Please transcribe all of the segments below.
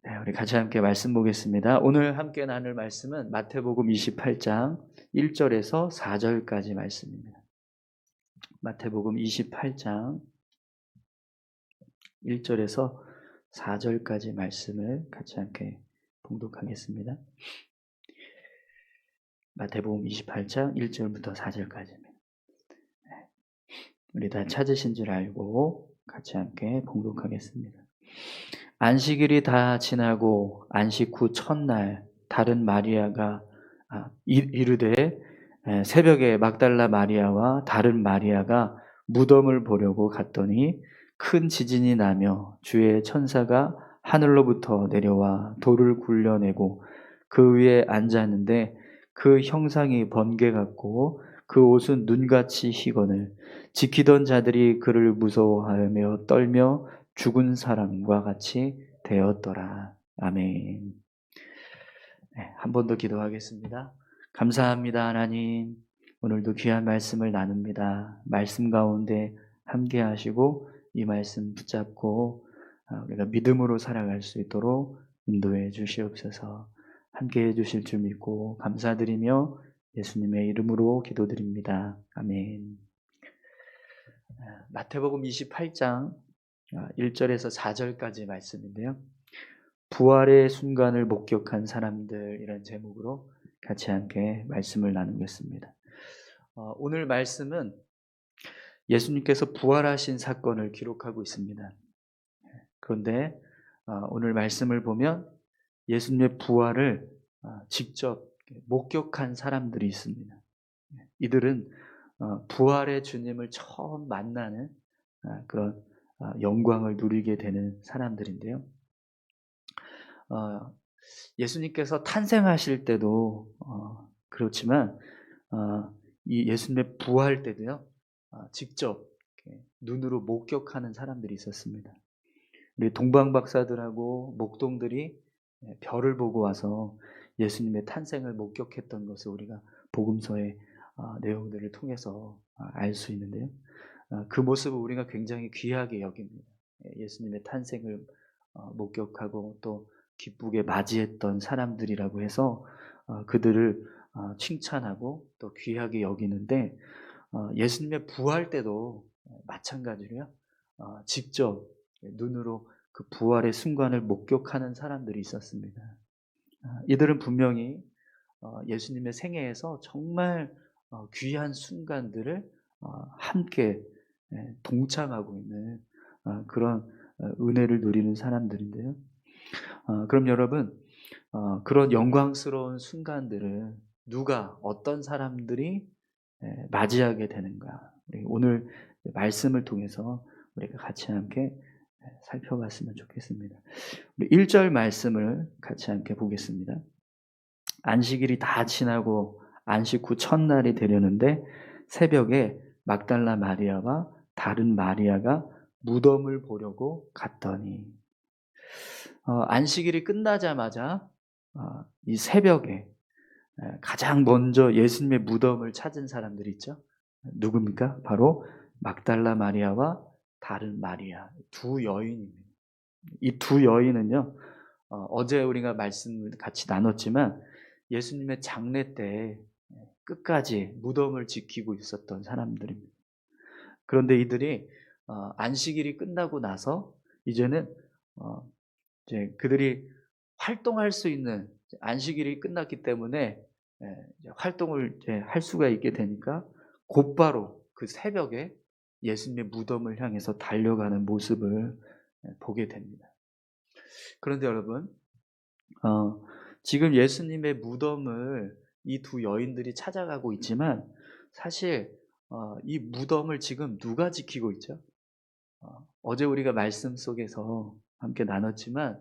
네, 우리 같이 함께 말씀 보겠습니다. 오늘 함께 나눌 말씀은 마태복음 28장 1절에서 4절까지 말씀입니다. 마태복음 28장 1절에서 4절까지 말씀을 같이 함께 봉독하겠습니다. 마태복음 28장 1절부터 4절까지입니다. 우리 다 찾으신 줄 알고 같이 함께 봉독하겠습니다. 안식일이 다 지나고 안식 후 첫날 다른 마리아가 이르되 새벽에 막달라 마리아와 다른 마리아가 무덤을 보려고 갔더니 큰 지진이 나며 주의 천사가 하늘로부터 내려와 돌을 굴려내고 그 위에 앉았는데 그 형상이 번개 같고 그 옷은 눈같이 희거늘 지키던 자들이 그를 무서워하며 떨며 죽은 사람과 같이 되었더라. 아멘. 네, 한 번 더 기도하겠습니다. 감사합니다, 하나님. 오늘도 귀한 말씀을 나눕니다. 말씀 가운데 함께 하시고 이 말씀 붙잡고 우리가 믿음으로 살아갈 수 있도록 인도해 주시옵소서. 함께 해 주실 줄 믿고 감사드리며 예수님의 이름으로 기도드립니다. 아멘. 마태복음 28장 1절에서 4절까지 말씀인데요. 부활의 순간을 목격한 사람들이라는 제목으로 같이 함께 말씀을 나누겠습니다. 오늘 말씀은 예수님께서 부활하신 사건을 기록하고 있습니다. 그런데 오늘 말씀을 보면 예수님의 부활을 직접 목격한 사람들이 있습니다. 이들은 부활의 주님을 처음 만나는 그런 영광을 누리게 되는 사람들인데요. 예수님께서 탄생하실 때도 그렇지만 이 예수님의 부활 때도요, 직접 눈으로 목격하는 사람들이 있었습니다. 우리 동방 박사들하고 목동들이 별을 보고 와서 예수님의 탄생을 목격했던 것을 우리가 복음서의 내용들을 통해서 알 수 있는데요. 그 모습을 우리가 굉장히 귀하게 여깁니다. 예수님의 탄생을 목격하고 또 기쁘게 맞이했던 사람들이라고 해서 그들을 칭찬하고 또 귀하게 여기는데 예수님의 부활 때도 마찬가지로요. 직접 눈으로 그 부활의 순간을 목격하는 사람들이 있었습니다. 이들은 분명히 예수님의 생애에서 정말 귀한 순간들을 함께 동참하고 있는 그런 은혜를 누리는 사람들인데요. 그럼 여러분, 그런 영광스러운 순간들을 누가, 어떤 사람들이 맞이하게 되는가? 오늘 말씀을 통해서 우리가 같이 함께 살펴봤으면 좋겠습니다. 우리 1절 말씀을 같이 함께 보겠습니다. 안식일이 다 지나고 안식 후 첫날이 되려는데 새벽에 막달라 마리아와 다른 마리아가 무덤을 보려고 갔더니 안식일이 끝나자마자 이 새벽에 가장 먼저 예수님의 무덤을 찾은 사람들이 있죠. 누굽니까? 바로 막달라 마리아와 다른 마리아, 두 여인입니다. 이 두 여인은요, 어제 우리가 말씀을 같이 나눴지만 예수님의 장례 때 끝까지 무덤을 지키고 있었던 사람들입니다. 그런데 이들이 안식일이 끝나고 나서 이제는 이제 그들이 활동할 수 있는 안식일이 끝났기 때문에 활동을 이제 할 수가 있게 되니까 곧바로 그 새벽에 예수님의 무덤을 향해서 달려가는 모습을 보게 됩니다. 그런데 여러분, 지금 예수님의 무덤을 이 두 여인들이 찾아가고 있지만 사실 이 무덤을 지금 누가 지키고 있죠? 어제 우리가 말씀 속에서 함께 나눴지만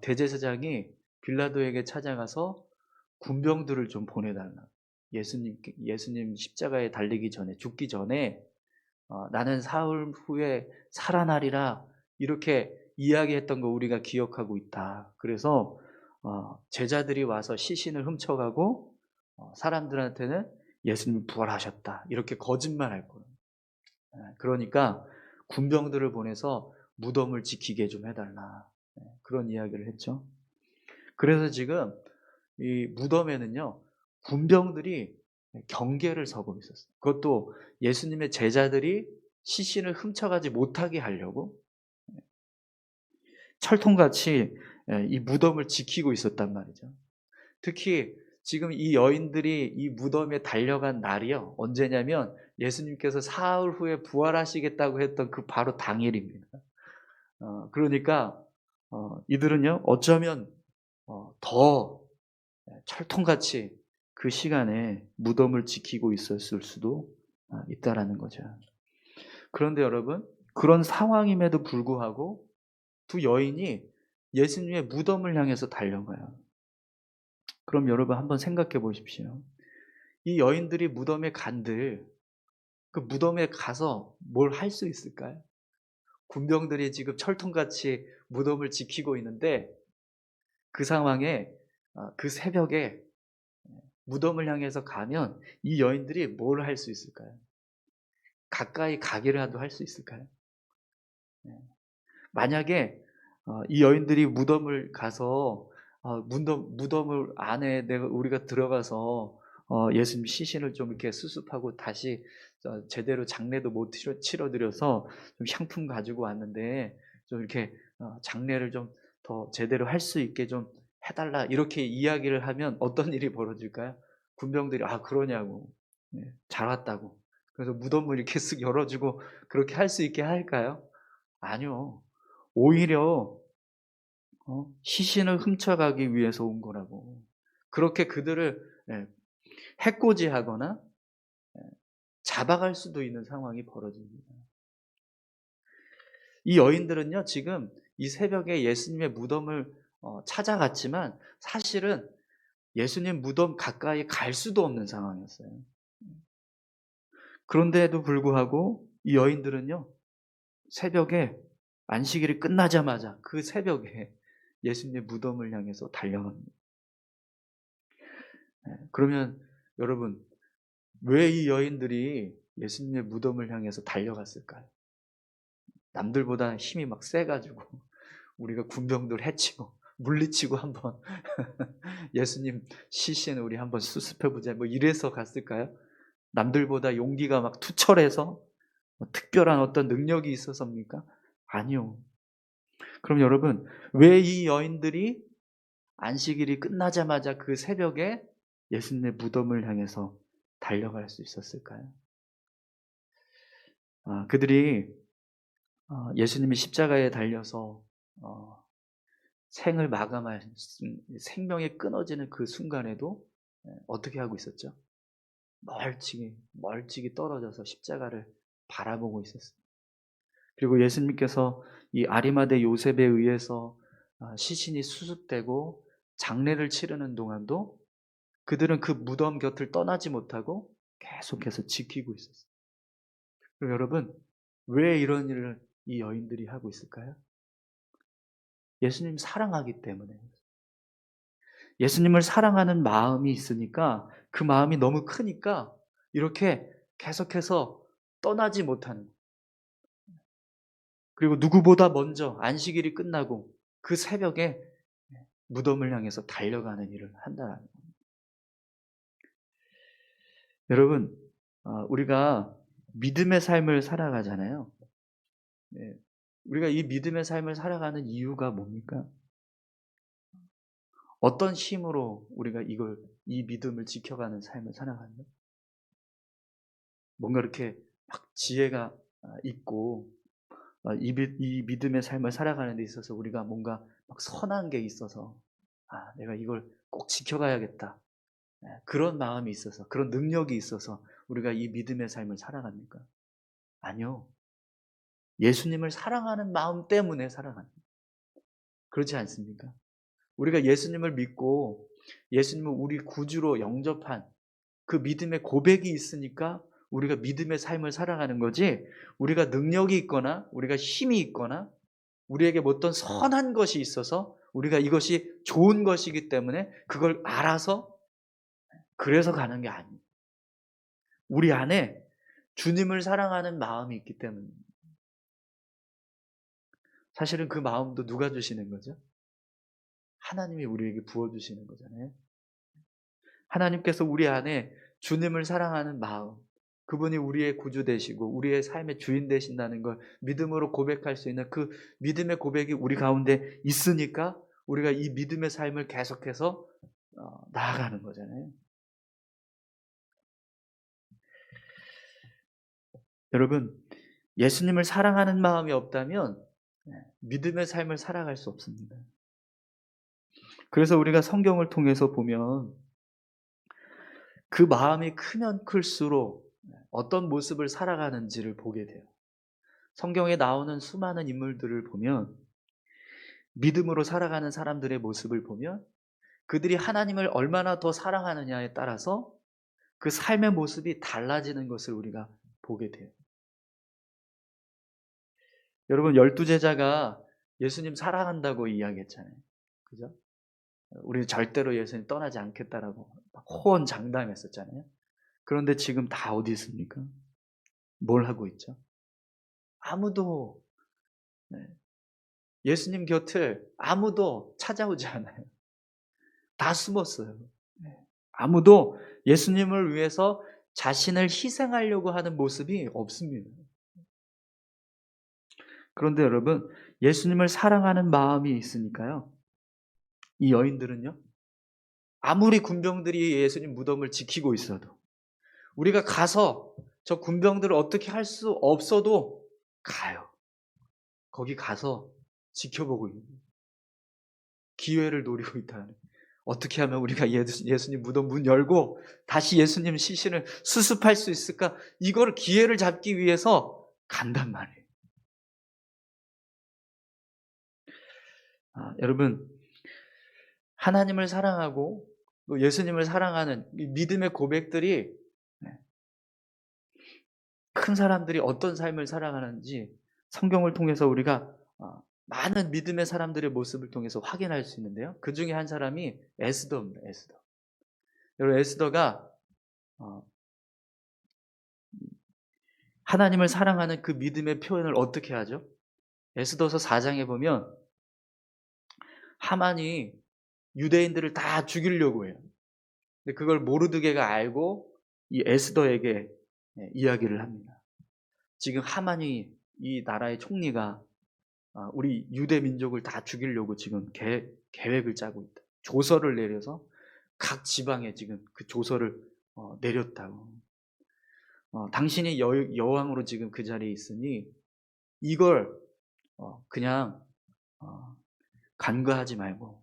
대제사장이 빌라도에게 찾아가서 군병들을 좀 보내달라. 예수님 십자가에 달리기 전에, 죽기 전에 나는 사흘 후에 살아나리라 이렇게 이야기했던 거 우리가 기억하고 있다. 그래서 제자들이 와서 시신을 훔쳐가고 사람들한테는 예수님이 부활하셨다 이렇게 거짓말할 거예요. 그러니까 군병들을 보내서 무덤을 지키게 좀 해달라. 그런 이야기를 했죠. 그래서 지금 이 무덤에는요, 군병들이 경계를 서고 있었어요. 그것도 예수님의 제자들이 시신을 훔쳐가지 못하게 하려고 철통같이 이 무덤을 지키고 있었단 말이죠. 특히 지금 이 여인들이 이 무덤에 달려간 날이요, 언제냐면 예수님께서 사흘 후에 부활하시겠다고 했던 그 바로 당일입니다. 그러니까 이들은요, 어쩌면 더 철통같이 그 시간에 무덤을 지키고 있었을 수도 있다라는 거죠. 그런데 여러분, 그런 상황임에도 불구하고 두 여인이 예수님의 무덤을 향해서 달려가요. 그럼 여러분 한번 생각해 보십시오. 이 여인들이 무덤에 간들 그 무덤에 가서 뭘 할 수 있을까요? 군병들이 지금 철통같이 무덤을 지키고 있는데 그 상황에 그 새벽에 무덤을 향해서 가면 이 여인들이 뭘 할 수 있을까요? 가까이 가기라도 할 수 있을까요? 만약에 이 여인들이 무덤을 가서 무덤을 안에 우리가 들어가서 예수님 시신을 좀 이렇게 수습하고 다시 제대로 장례도 못 치러드려서 좀 향품 가지고 왔는데 좀 이렇게 장례를 좀 더 제대로 할 수 있게 좀 해달라, 이렇게 이야기를 하면 어떤 일이 벌어질까요? 군병들이 그러냐고, 잘 왔다고, 그래서 무덤을 이렇게 쓱 열어주고 그렇게 할 수 있게 할까요? 아니요. 오히려 시신을 훔쳐가기 위해서 온 거라고. 그렇게 그들을 해코지하거나 잡아갈 수도 있는 상황이 벌어집니다. 이 여인들은요, 지금 이 새벽에 예수님의 무덤을 찾아갔지만 사실은 예수님 무덤 가까이 갈 수도 없는 상황이었어요. 그런데도 불구하고 이 여인들은요, 새벽에 안식일이 끝나자마자 그 새벽에 예수님의 무덤을 향해서 달려갑니다. 그러면 여러분, 왜 이 여인들이 예수님의 무덤을 향해서 달려갔을까요? 남들보다 힘이 막 세가지고 우리가 군병들 해치고 물리치고 한번 예수님 시신 우리 한번 수습해보자, 뭐 이래서 갔을까요? 남들보다 용기가 막 투철해서 특별한 어떤 능력이 있어서입니까? 아니요. 그럼 여러분, 왜 이 여인들이 안식일이 끝나자마자 그 새벽에 예수님의 무덤을 향해서 달려갈 수 있었을까요? 그들이 예수님이 십자가에 달려서 생을 마감할 생명이 끊어지는 그 순간에도 어떻게 하고 있었죠? 멀찍이 떨어져서 십자가를 바라보고 있었어요. 그리고 예수님께서 이 아리마대 요셉에 의해서 시신이 수습되고 장례를 치르는 동안도 그들은 그 무덤 곁을 떠나지 못하고 계속해서 지키고 있었어요. 그럼 여러분, 왜 이런 일을 이 여인들이 하고 있을까요? 예수님 사랑하기 때문에. 예수님을 사랑하는 마음이 있으니까, 그 마음이 너무 크니까 이렇게 계속해서 떠나지 못하는, 그리고 누구보다 먼저 안식일이 끝나고 그 새벽에 무덤을 향해서 달려가는 일을 한다는 거예요. 여러분, 우리가 믿음의 삶을 살아가잖아요. 네. 우리가 이 믿음의 삶을 살아가는 이유가 뭡니까? 어떤 힘으로 우리가 이 믿음을 지켜가는 삶을 살아가나요? 뭔가 이렇게 막 지혜가 있고, 이 믿음의 삶을 살아가는 데 있어서 우리가 뭔가 막 선한 게 있어서 내가 이걸 꼭 지켜가야겠다, 그런 마음이 있어서, 그런 능력이 있어서 우리가 이 믿음의 삶을 살아갑니까? 아니요. 예수님을 사랑하는 마음 때문에 살아갑니다. 그렇지 않습니까? 우리가 예수님을 믿고 예수님을 우리 구주로 영접한 그 믿음의 고백이 있으니까 우리가 믿음의 삶을 살아가는 거지, 우리가 능력이 있거나 우리가 힘이 있거나 우리에게 어떤 선한 것이 있어서 우리가 이것이 좋은 것이기 때문에 그걸 알아서 그래서 가는 게 아니에요. 우리 안에 주님을 사랑하는 마음이 있기 때문입니다. 사실은 그 마음도 누가 주시는 거죠? 하나님이 우리에게 부어주시는 거잖아요. 하나님께서 우리 안에 주님을 사랑하는 마음, 그분이 우리의 구주 되시고 우리의 삶의 주인 되신다는 걸 믿음으로 고백할 수 있는 그 믿음의 고백이 우리 가운데 있으니까 우리가 이 믿음의 삶을 계속해서 나아가는 거잖아요. 여러분, 예수님을 사랑하는 마음이 없다면 믿음의 삶을 살아갈 수 없습니다. 그래서 우리가 성경을 통해서 보면 그 마음이 크면 클수록 어떤 모습을 살아가는지를 보게 돼요. 성경에 나오는 수많은 인물들을 보면 믿음으로 살아가는 사람들의 모습을 보면 그들이 하나님을 얼마나 더 사랑하느냐에 따라서 그 삶의 모습이 달라지는 것을 우리가 보게 돼요. 여러분, 12제자가 예수님 사랑한다고 이야기했잖아요. 그죠? 우리는 절대로 예수님 떠나지 않겠다라고 호언장담했었잖아요. 그런데 지금 다 어디 있습니까? 뭘 하고 있죠? 아무도 네, 예수님 곁을 아무도 찾아오지 않아요. 다 숨었어요. 네. 아무도 예수님을 위해서 자신을 희생하려고 하는 모습이 없습니다. 그런데 여러분, 예수님을 사랑하는 마음이 있으니까요. 이 여인들은요. 아무리 군병들이 예수님 무덤을 지키고 있어도 우리가 가서 저 군병들을 어떻게 할 수 없어도 가요. 거기 가서 지켜보고 있는 거예요. 기회를 노리고 있다는. 어떻게 하면 우리가 예수님 무덤 문 열고 다시 예수님 시신을 수습할 수 있을까? 이걸 기회를 잡기 위해서 간단 말이에요. 여러분, 하나님을 사랑하고 또 예수님을 사랑하는 이 믿음의 고백들이 큰 사람들이 어떤 삶을 살아가는지 성경을 통해서 우리가 많은 믿음의 사람들의 모습을 통해서 확인할 수 있는데요. 그 중에 한 사람이 에스더입니다. 에스더. 여러분, 에스더가 하나님을 사랑하는 그 믿음의 표현을 어떻게 하죠? 에스더서 4장에 보면 하만이 유대인들을 다 죽이려고 해요. 근데 그걸 모르드게가 알고 이 에스더에게 이야기를 합니다. 지금 하만이 이 나라의 총리가 우리 유대 민족을 다 죽이려고 지금 계획을 짜고 있다. 조서를 내려서 각 지방에 지금 그 조서를 내렸다고. 당신이 여왕으로 지금 그 자리에 있으니 이걸 그냥 간과하지 말고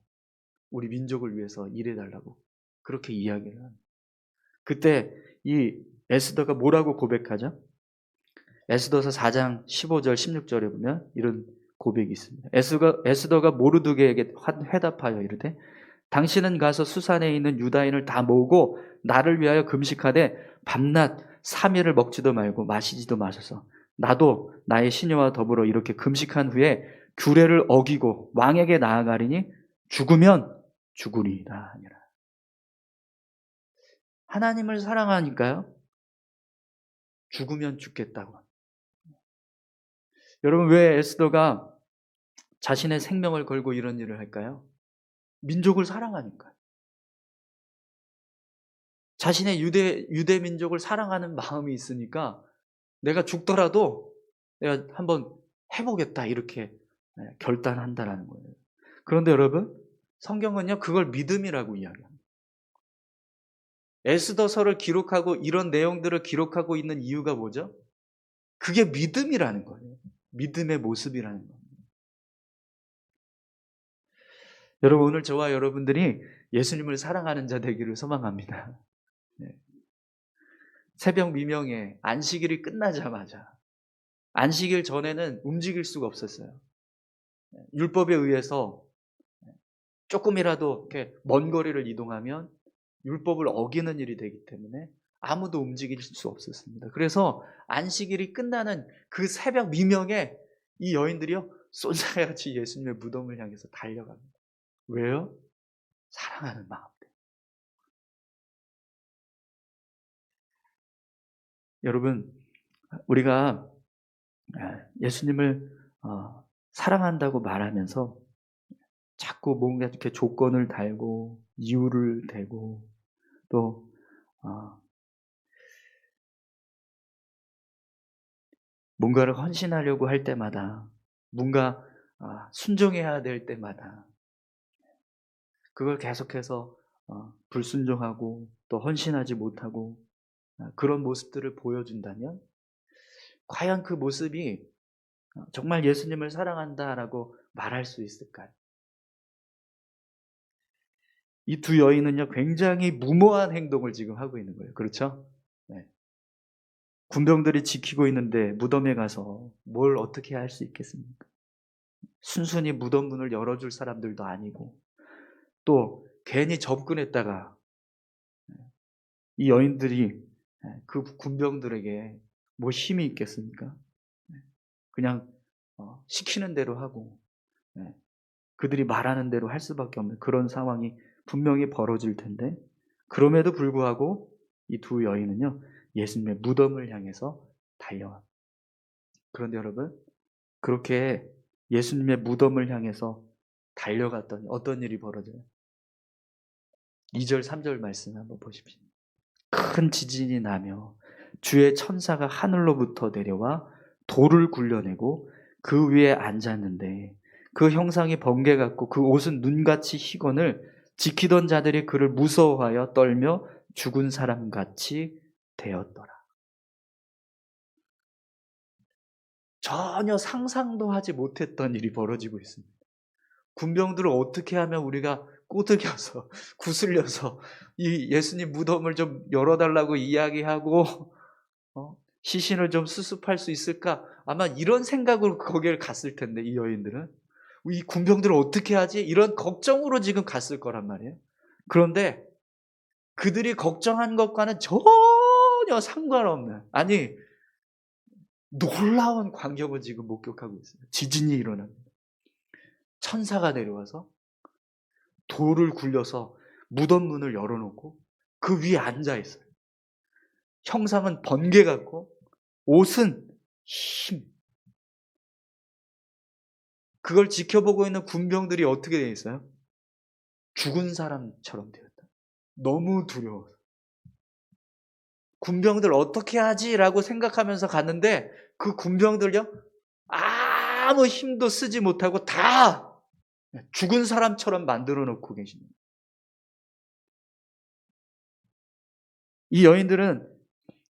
우리 민족을 위해서 일해달라고 그렇게 이야기를 합니다. 그때 이 에스더가 뭐라고 고백하죠? 에스더서 4장 15절 16절에 보면 이런 고백이 있습니다. 에스더가 모르드게에게 회답하여 이르되 당신은 가서 수산에 있는 유다인을 다 모으고 나를 위하여 금식하되 밤낮 3일을 먹지도 말고 마시지도 마소서. 나도 나의 시녀와 더불어 이렇게 금식한 후에 규례를 어기고 왕에게 나아가리니 죽으면 죽으리이다. 하나님을 사랑하니까요. 죽으면 죽겠다고. 여러분, 왜 에스더가 자신의 생명을 걸고 이런 일을 할까요? 민족을 사랑하니까요. 자신의 유대 민족을 사랑하는 마음이 있으니까 내가 죽더라도 내가 한번 해보겠다 이렇게 결단한다라는 거예요. 그런데 여러분, 성경은요 그걸 믿음이라고 이야기합니다. 에스더서를 기록하고 이런 내용들을 기록하고 있는 이유가 뭐죠? 그게 믿음이라는 거예요. 믿음의 모습이라는 거예요. 여러분, 오늘 저와 여러분들이 예수님을 사랑하는 자 되기를 소망합니다. 네. 새벽 미명에 안식일이 끝나자마자 안식일 전에는 움직일 수가 없었어요. 율법에 의해서 조금이라도 이렇게 먼 거리를 이동하면 율법을 어기는 일이 되기 때문에 아무도 움직일 수 없었습니다. 그래서 안식일이 끝나는 그 새벽 미명에 이 여인들이요 쏜살같이 예수님의 무덤을 향해서 달려갑니다. 왜요? 사랑하는 마음. 여러분, 우리가 예수님을 사랑한다고 말하면서 자꾸 뭔가 이렇게 조건을 달고 이유를 대고 또 뭔가를 헌신하려고 할 때마다 뭔가 순종해야 될 때마다 그걸 계속해서 불순종하고 또 헌신하지 못하고 그런 모습들을 보여준다면 과연 그 모습이 정말 예수님을 사랑한다라고 말할 수 있을까요? 이 두 여인은요, 굉장히 무모한 행동을 지금 하고 있는 거예요. 그렇죠? 네. 군병들이 지키고 있는데 무덤에 가서 뭘 어떻게 할 수 있겠습니까? 순순히 무덤 문을 열어줄 사람들도 아니고 또 괜히 접근했다가 이 여인들이 그 군병들에게 뭐 힘이 있겠습니까? 그냥 시키는 대로 하고 그들이 말하는 대로 할 수밖에 없는 그런 상황이 분명히 벌어질 텐데 그럼에도 불구하고 이 두 여인은요 예수님의 무덤을 향해서 달려와. 그런데 여러분 그렇게 예수님의 무덤을 향해서 달려갔더니 어떤 일이 벌어져요? 2절 3절 말씀 한번 보십시오. 큰 지진이 나며 주의 천사가 하늘로부터 내려와 돌을 굴려내고 그 위에 앉았는데 그 형상이 번개 같고 그 옷은 눈같이 희건을 지키던 자들이 그를 무서워하여 떨며 죽은 사람같이 되었더라. 전혀 상상도 하지 못했던 일이 벌어지고 있습니다. 군병들을 어떻게 하면 우리가 꼬드겨서 구슬려서 이 예수님 무덤을 좀 열어달라고 이야기하고 시신을 좀 수습할 수 있을까? 아마 이런 생각으로 거기를 갔을 텐데 이 여인들은 이 군병들을 어떻게 하지? 이런 걱정으로 지금 갔을 거란 말이에요. 그런데 그들이 걱정한 것과는 전혀 상관없는 아니 놀라운 광경을 지금 목격하고 있어요. 지진이 일어납니다. 천사가 내려와서 돌을 굴려서 무덤 문을 열어놓고 그 위에 앉아 있어요. 형상은 번개 같고 옷은 힘. 그걸 지켜보고 있는 군병들이 어떻게 되어 있어요? 죽은 사람처럼 되었다. 너무 두려워서. 군병들 어떻게 하지라고 생각하면서 갔는데 그 군병들요 아무 힘도 쓰지 못하고 다 죽은 사람처럼 만들어 놓고 계십니다. 이 여인들은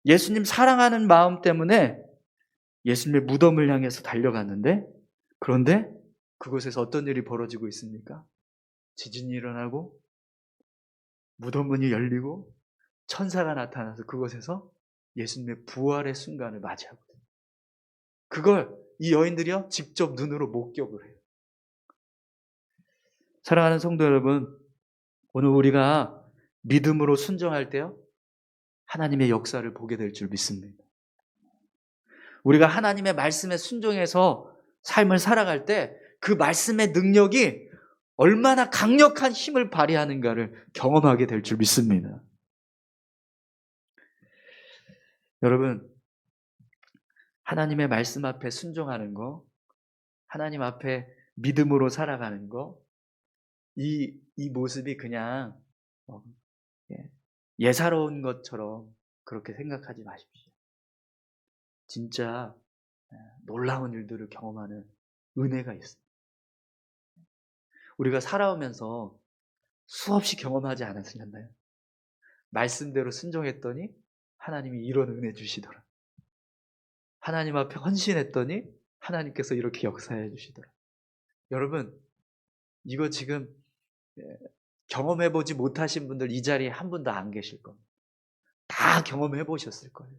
예수님 사랑하는 마음 때문에 예수님의 무덤을 향해서 달려갔는데 그런데 그곳에서 어떤 일이 벌어지고 있습니까? 지진이 일어나고 무덤 문이 열리고 천사가 나타나서 그곳에서 예수님의 부활의 순간을 맞이하거든요. 그걸 이 여인들이요 직접 눈으로 목격을 해요. 사랑하는 성도 여러분, 오늘 우리가 믿음으로 순종할 때요 하나님의 역사를 보게 될 줄 믿습니다. 우리가 하나님의 말씀에 순종해서 삶을 살아갈 때 그 말씀의 능력이 얼마나 강력한 힘을 발휘하는가를 경험하게 될 줄 믿습니다. 여러분, 하나님의 말씀 앞에 순종하는 거, 하나님 앞에 믿음으로 살아가는 거, 이 모습이 그냥 예사로운 것처럼 그렇게 생각하지 마십시오. 진짜 놀라운 일들을 경험하는 은혜가 있습니다. 우리가 살아오면서 수없이 경험하지 않았었나요? 말씀대로 순종했더니 하나님이 이런 은혜 주시더라. 하나님 앞에 헌신했더니 하나님께서 이렇게 역사해 주시더라. 여러분, 이거 지금 경험해보지 못하신 분들 이 자리에 한 분도 안 계실 겁니다. 다 경험해보셨을 거예요.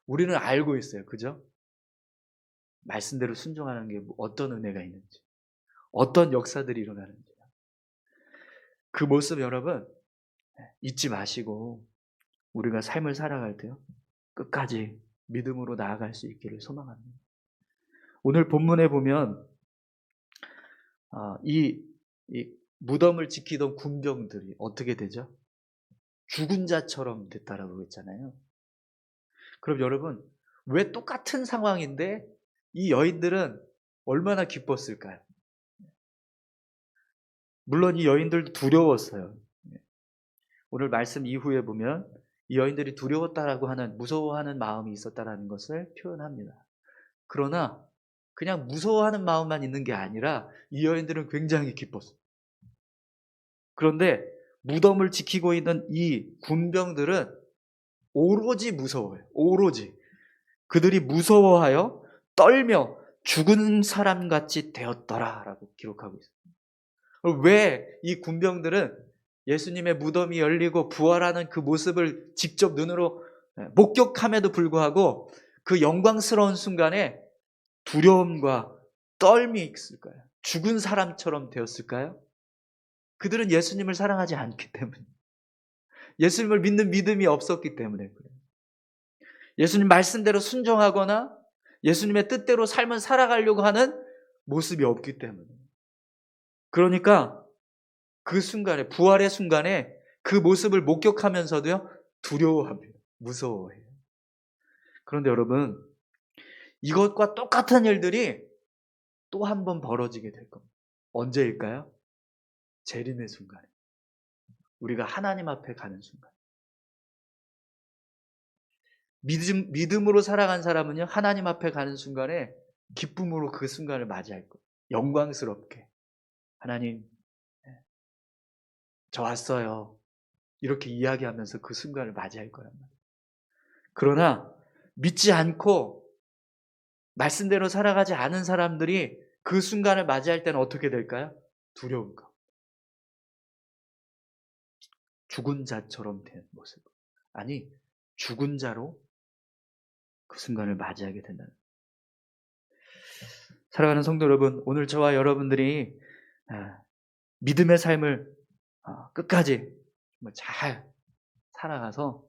우리는 알고 있어요. 그죠? 말씀대로 순종하는 게 어떤 은혜가 있는지, 어떤 역사들이 일어나는지. 그 모습 여러분 잊지 마시고 우리가 삶을 살아갈 때요 끝까지 믿음으로 나아갈 수 있기를 소망합니다. 오늘 본문에 보면 이 무덤을 지키던 군병들이 어떻게 되죠? 죽은 자처럼 됐다라고 했잖아요. 그럼 여러분 왜 똑같은 상황인데 이 여인들은 얼마나 기뻤을까요? 물론 이 여인들도 두려웠어요. 오늘 말씀 이후에 보면 이 여인들이 두려웠다라고 하는, 무서워하는 마음이 있었다라는 것을 표현합니다. 그러나 그냥 무서워하는 마음만 있는 게 아니라 이 여인들은 굉장히 기뻤어요. 그런데 무덤을 지키고 있는 이 군병들은 오로지 무서워요. 오로지. 그들이 무서워하여 떨며 죽은 사람같이 되었더라라고 기록하고 있어요. 왜 이 군병들은 예수님의 무덤이 열리고 부활하는 그 모습을 직접 눈으로 목격함에도 불구하고 그 영광스러운 순간에 두려움과 떨미 있을까요? 죽은 사람처럼 되었을까요? 그들은 예수님을 사랑하지 않기 때문에, 예수님을 믿는 믿음이 없었기 때문에 그래요. 예수님 말씀대로 순종하거나 예수님의 뜻대로 삶을 살아가려고 하는 모습이 없기 때문에. 그러니까 그 순간에, 부활의 순간에 그 모습을 목격하면서도요, 두려워합니다. 무서워해요. 그런데 여러분, 이것과 똑같은 일들이 또 한 번 벌어지게 될 겁니다. 언제일까요? 재림의 순간에. 우리가 하나님 앞에 가는 순간. 믿음으로 살아간 사람은요, 하나님 앞에 가는 순간에 기쁨으로 그 순간을 맞이할 거예요. 영광스럽게. 하나님, 저 왔어요. 이렇게 이야기하면서 그 순간을 맞이할 거란 말이에요. 그러나 믿지 않고 말씀대로 살아가지 않은 사람들이 그 순간을 맞이할 때는 어떻게 될까요? 두려운 거. 죽은 자처럼 된 모습. 아니, 죽은 자로 그 순간을 맞이하게 된다는. 사랑하는 성도 여러분, 오늘 저와 여러분들이 믿음의 삶을 끝까지 잘 살아가서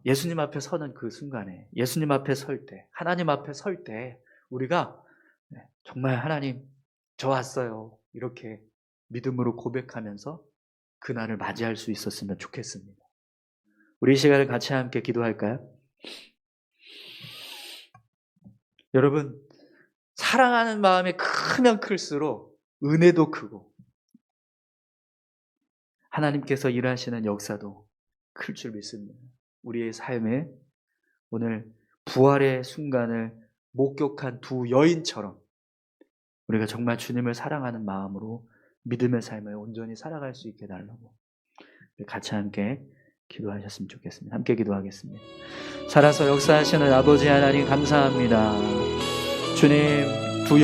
예수님 앞에 서는 그 순간에, 예수님 앞에 설 때, 하나님 앞에 설 때 우리가 정말 하나님, 저 왔어요. 이렇게 믿음으로 고백하면서 그날을 맞이할 수 있었으면 좋겠습니다. 우리 이 시간을 같이 함께 기도할까요? 여러분, 사랑하는 마음이 크면 클수록 은혜도 크고 하나님께서 일하시는 역사도 클 줄 믿습니다. 우리의 삶에 오늘 부활의 순간을 목격한 두 여인처럼 우리가 정말 주님을 사랑하는 마음으로 믿음의 삶을 온전히 살아갈 수 있게 달라고 같이 함께 기도하셨으면 좋겠습니다. 함께 기도하겠습니다. 살아서 역사하시는 아버지 하나님 감사합니다. 주님,